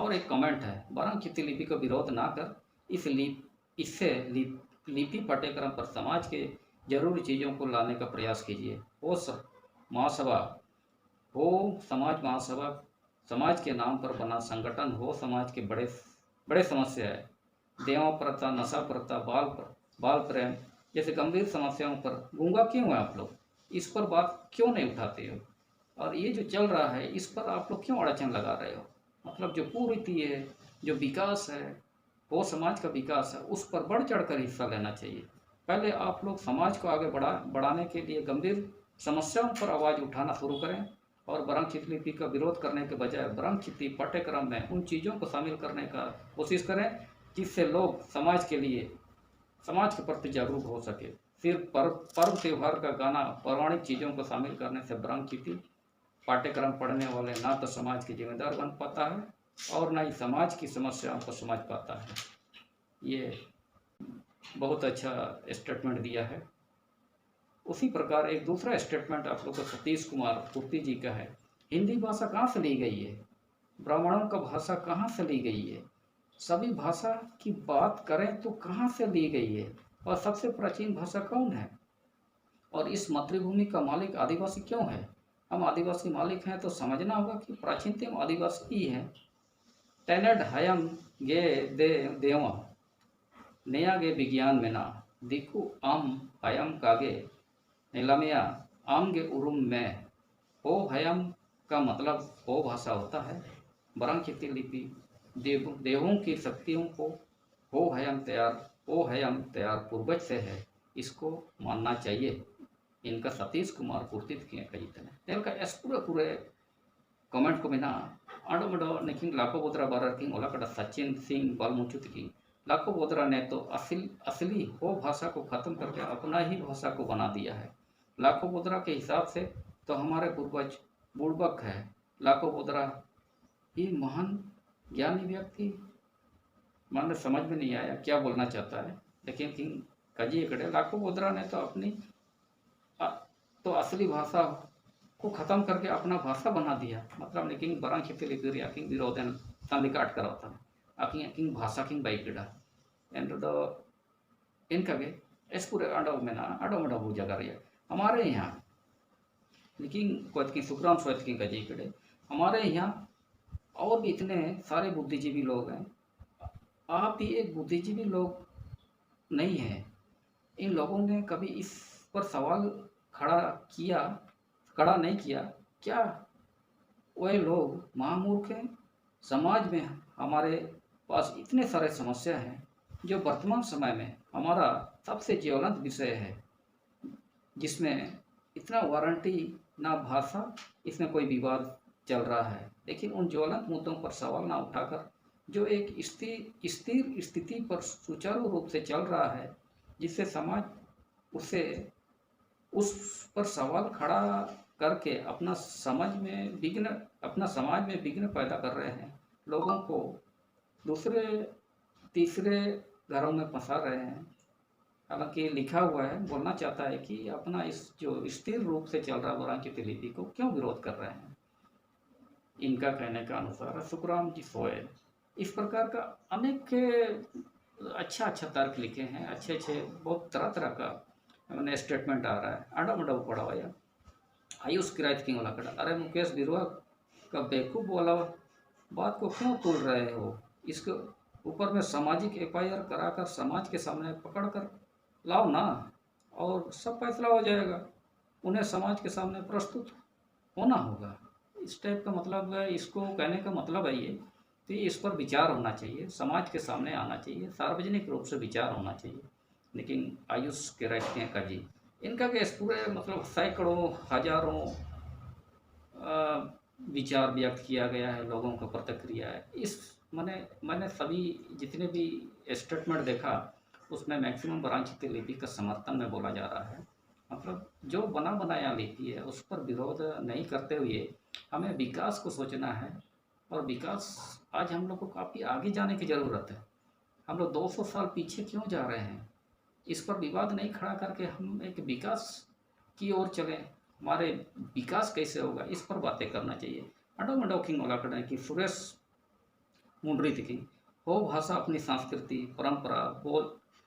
और एक कमेंट है, बरंक्षिति लिपि का विरोध ना कर, इससे लिपि पाठ्यक्रम पर समाज के जरूरी चीज़ों को लाने का प्रयास कीजिए। महासभा हो, समाज महासभा, समाज के नाम पर बना संगठन हो, समाज के बड़े बड़े समस्याएं, देवा प्रथा, नशा प्रथा, बाल प्रेम जैसे गंभीर समस्याओं पर गूंगा क्यों है आप लोग? इस पर बात क्यों नहीं उठाते हो? और ये जो चल रहा है इस पर आप लोग क्यों अड़चन लगा रहे हो? मतलब जो कुरीति है, जो विकास है, वो समाज का विकास है, उस पर बढ़ चढ़ कर हिस्सा लेना चाहिए। पहले आप लोग समाज को आगे बढ़ाने के लिए गंभीर समस्याओं पर आवाज़ उठाना शुरू करें और बरंक्षित लिपि का विरोध करने के बजाय बरंक्षित पाठ्यक्रम में उन चीज़ों को शामिल करने का कोशिश करें जिससे लोग समाज के प्रति जागरूक हो सके। सिर्फ पर्व त्यौहार का गाना, पौराणिक चीज़ों को शामिल करने से बरंक्षित पाठ्यक्रम पढ़ने वाले ना तो समाज के जिम्मेदार बन पाता है और ना ही समाज की समस्याओं को समझ पाता है। ये बहुत अच्छा स्टेटमेंट दिया है। उसी प्रकार एक दूसरा स्टेटमेंट आप लोग को सतीश कुमार पूर्ति जी का है। हिंदी भाषा कहाँ से ली गई है? ब्राह्मणों का भाषा कहाँ से ली गई है? सभी भाषा की बात करें तो कहाँ से ली गई है? और सबसे प्राचीन भाषा कौन है? और इस मातृभूमि का मालिक आदिवासी क्यों है? हम आदिवासी मालिक हैं तो समझना होगा कि प्राचीनतम आदिवासी ही है। टेनेड हयम गे देवा नया गे विज्ञान में ना दिखु आम हयम कागे नीलामिया आम गे उरुम में। हो हयम का मतलब हो भाषा होता है। बरंक्षित लिपि देवों की शक्तियों को हो हयम तैयार पूर्वज से है, इसको मानना चाहिए। इनका सतीश कुमार पूर्ति पूरे कमेंट को बिना आडो मडो निकिंग लाखो बोदरा बारर किंग ओला कड़ा सचिन सिंह बालमुचु की लाखो बोदरा ने तो असली हो भाषा को खत्म करके अपना ही भाषा को बना दिया है। लाखो बोदरा के हिसाब से तो हमारे पूर्वज बुड़बक है। लाखो बोदरा ही महान ज्ञानी व्यक्ति, मन समझ में नहीं आया क्या बोलना चाहता है, लेकिन किंग कजी कड़े लाखो बोदरा ने तो अपनी तो असली भाषा को ख़त्म करके अपना भाषा बना दिया। मतलब लेकिन बरंक्षित लिपि आकिंग विरोधन संलिकाट करता आकिंग आकिंग भाषा किंग बाइक गिड़ा एंड द इनका के इस पूरे आडो में ना आडो मडो हो जगह रही हमारे यहाँ। लेकिन कोत की सुखराम सोत की कजी कड़े हमारे यहाँ और भी इतने सारे बुद्धिजीवी लोग हैं। आप भी एक बुद्धिजीवी लोग नहीं है। इन लोगों ने कभी इस पर सवाल खड़ा नहीं किया क्या वह लोग महामूर्ख हैं? समाज में हमारे पास इतने सारे समस्या हैं जो वर्तमान समय में हमारा सबसे ज्वलंत विषय है, जिसमें इतना वारंटी ना भाषा, इसमें कोई विवाद चल रहा है। लेकिन उन ज्वलंत मुद्दों पर सवाल ना उठाकर जो एक स्थिर स्थिति पर सुचारू रूप से चल रहा है, जिससे समाज उस पर सवाल खड़ा करके अपना समाज में विघ्न पैदा कर रहे हैं, लोगों को दूसरे तीसरे घरों में फंसा रहे हैं। हालांकि लिखा हुआ है, बोलना चाहता है कि अपना इस जो स्थिर रूप से चल रहा बरंक्षित लिपि को क्यों विरोध कर रहे हैं। इनका कहने का अनुसार सुखराम जी सोए इस प्रकार का अनेक अच्छा तर्क लिखे हैं, अच्छे बहुत तरह का मैंने स्टेटमेंट आ रहा है। आडा मडा पड़ा हुआ यार आयुष किरायत की वाला कड़ा। अरे मुकेश बिरुआ का बेवकूफ़ वाला बात को क्यों तोड़ रहे हो? इसके ऊपर में सामाजिक एफआईआर कराकर समाज के सामने पकड़ कर लाओ ना, और सब फैसला हो जाएगा। उन्हें समाज के सामने प्रस्तुत होना होगा। इस टाइप का मतलब है, इसको कहने का मतलब है ये कि इस पर विचार होना चाहिए, समाज के सामने आना चाहिए, सार्वजनिक रूप से विचार होना चाहिए। लेकिन आयुष के रहते का जी इनका केस पूरे मतलब सैकड़ों हजारों विचार व्यक्त किया गया है, लोगों का प्रतिक्रिया है। इस मैंने सभी जितने भी स्टेटमेंट देखा उसमें मैक्सिमम बरंक्षित लिपि का समर्थन में बोला जा रहा है। मतलब जो बना बनाया लिपि है उस पर विरोध नहीं करते हुए हमें विकास को सोचना है। और विकास आज हम लोग को काफ़ी आगे जाने की ज़रूरत है। हम लोग 200 साल पीछे क्यों जा रहे हैं? इस पर विवाद नहीं खड़ा करके हम एक विकास की ओर चलें। हमारे विकास कैसे होगा इस पर बातें करना चाहिए। अडो मडो किंग वाला करना कि सुरेश मुंडरी थी। वो भाषा अपनी संस्कृति, परंपरा,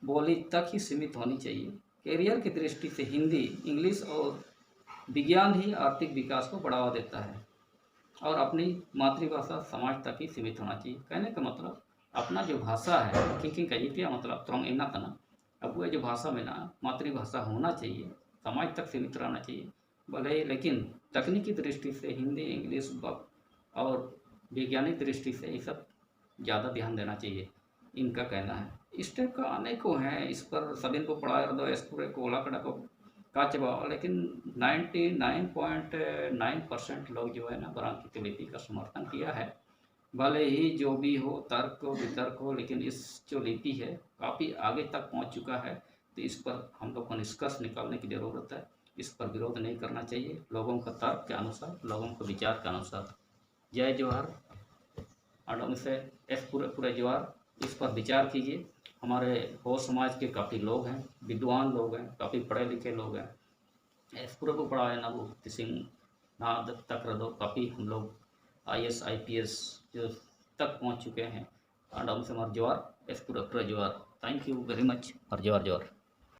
बोली तक ही सीमित होनी चाहिए। कैरियर की दृष्टि से हिंदी, इंग्लिश और विज्ञान ही आर्थिक विकास को बढ़ावा देता है और अपनी मातृभाषा समाज तक ही सीमित होना चाहिए। कहने का मतलब अपना जो भाषा है किंकिंग का मतलब त्रंग इना तना अब वो जो भाषा में ना मातृभाषा होना चाहिए, समाज तक सीमित रहना चाहिए भले। लेकिन तकनीकी दृष्टि से हिंदी, इंग्लिश और वैज्ञानिक दृष्टि से ये सब ज़्यादा ध्यान देना चाहिए, इनका कहना है। इस टाइप का अनेकों हैं, इस पर सभी को पढ़ा दो इस पूरे कोला कड़ा को का जवाब। लेकिन 99.9% लोग जो है ना बरांकित लिपि का समर्थन किया है। भले ही जो भी हो, तर्क हो वितर्क हो, लेकिन इस जो लिपि है काफ़ी आगे तक पहुंच चुका है। तो इस पर हम लोग को निष्कर्ष निकालने की ज़रूरत है। इस पर विरोध नहीं करना चाहिए, लोगों का तर्क के अनुसार, लोगों के विचार के अनुसार। जय जवाहर। और से इस पूरे जवाहर, इस पर विचार कीजिए। हमारे हो समाज के काफ़ी लोग हैं, विद्वान लोग हैं, काफ़ी पढ़े लिखे लोग हैं। इस पूरे को पढ़ा है ना वो सिंह ना तक रदो, काफ़ी हम लोग IAS IPS जो तक पहुंच चुके हैं। और हमसे हमारे जवाहर इस पूरा Jawahar. Thank you very much और जवाहर जवाहर।